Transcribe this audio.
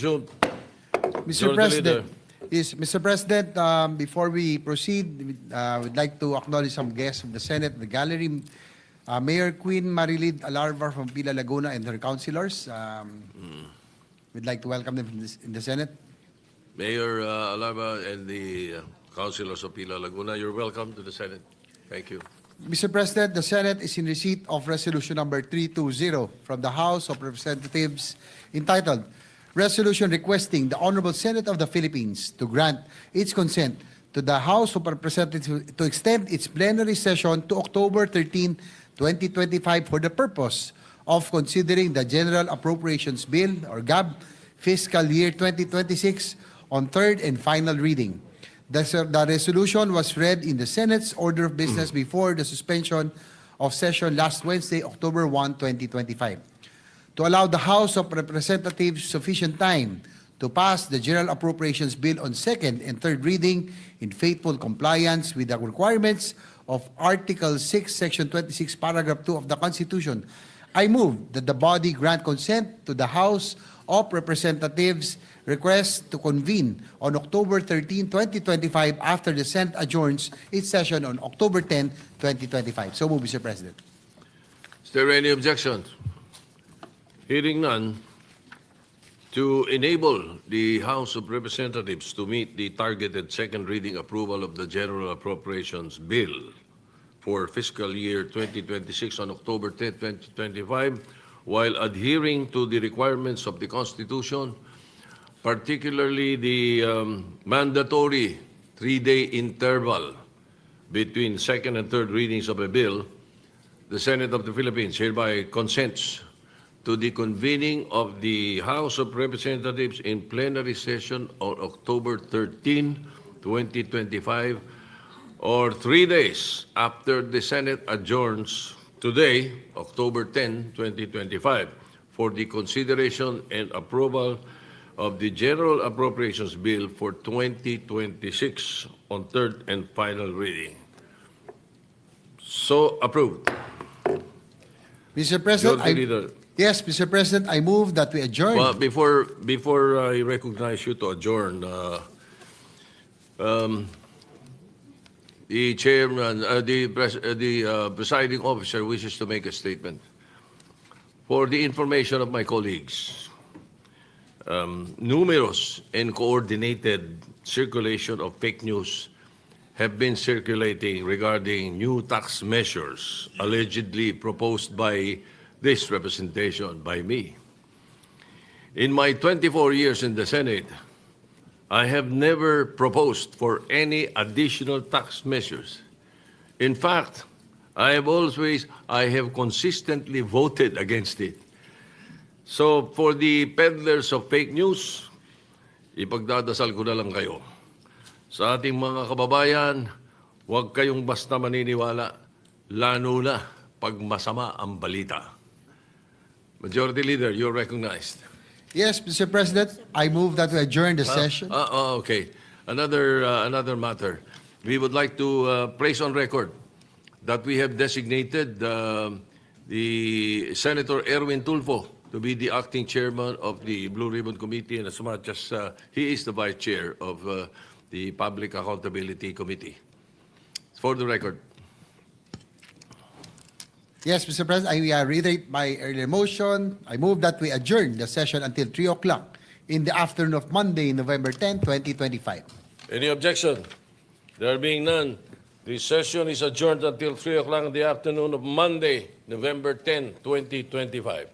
June. Mr. President, Mr. President, before we proceed, we'd like to acknowledge some guests of the Senate, the gallery. Mayor Queen Marilyd Alarva from Pila Laguna and her councilors. We'd like to welcome them in the Senate. Mayor Alarva and the councilors of Pila Laguna, you're welcome to the Senate. Thank you. Mr. President, the Senate is in receipt of resolution number 320 from the House of Representatives entitled Resolution requesting the Honorable Senate of the Philippines to grant its consent to the House of Representatives to extend its plenary session to October 13, 2025 for the purpose of considering the General Appropriations Bill or GAB fiscal year 2026 on third and final reading. The resolution was read in the Senate's order of business before the suspension of session last Wednesday, October 1, 2025. To allow the House of Representatives sufficient time to pass the General Appropriations Bill on second and third reading in faithful compliance with the requirements of Article 6, Section 26, Paragraph 2 of the Constitution, I move that the body grant consent to the House of Representatives request to convene on October 13, 2025 after the Senate adjourns its session on October 10, 2025. So move, Mr. President. Is there any objection? Hearing none, to enable the House of Representatives to meet the targeted second reading approval of the General Appropriations Bill for fiscal year 2026 on October 10, 2025, while adhering to the requirements of the Constitution, particularly the mandatory 3-day interval between second and third readings of a bill, the Senate of the Philippines hereby consents to the convening of the House of Representatives in plenary session on October 13, 2025, or 3 days after the Senate adjourns today, October 10, 2025, for the consideration and approval of the General Appropriations Bill for 2026 on third and final reading. So approved. Mr. President, yes, Mr. President, I move that we adjourn. Well, before I recognize you to adjourn, the chairman, the presiding officer wishes to make a statement. For the information of my colleagues, numerous and coordinated circulation of fake news have been circulating regarding new tax measures allegedly proposed by this representation, by me. In my 24 years in the Senate, I have never proposed for any additional tax measures. In fact, I have consistently voted against it. So for the peddlers of fake news, ipagdadasal ko na lang kayo. Sa ating mga kababayan, huwag kayong basta maniniwala, lalo na pag masama ang balita. Majority Leader, you're recognized. Yes, Mr. President, I move that we adjourn the session. Okay. Another matter. We would like to place on record that we have designated the Senator Erwin Tulfo to be the acting chairman of the Blue Ribbon Committee, and as much as he is the vice chair of the Public Accountability Committee. For the record. Yes, Mr. President, I reiterate my earlier motion. I move that we adjourn the session until 3 o'clock in the afternoon of Monday, November 10, 2025. Any objection? There being none, the session is adjourned until 3 o'clock in the afternoon of Monday, November 10, 2025.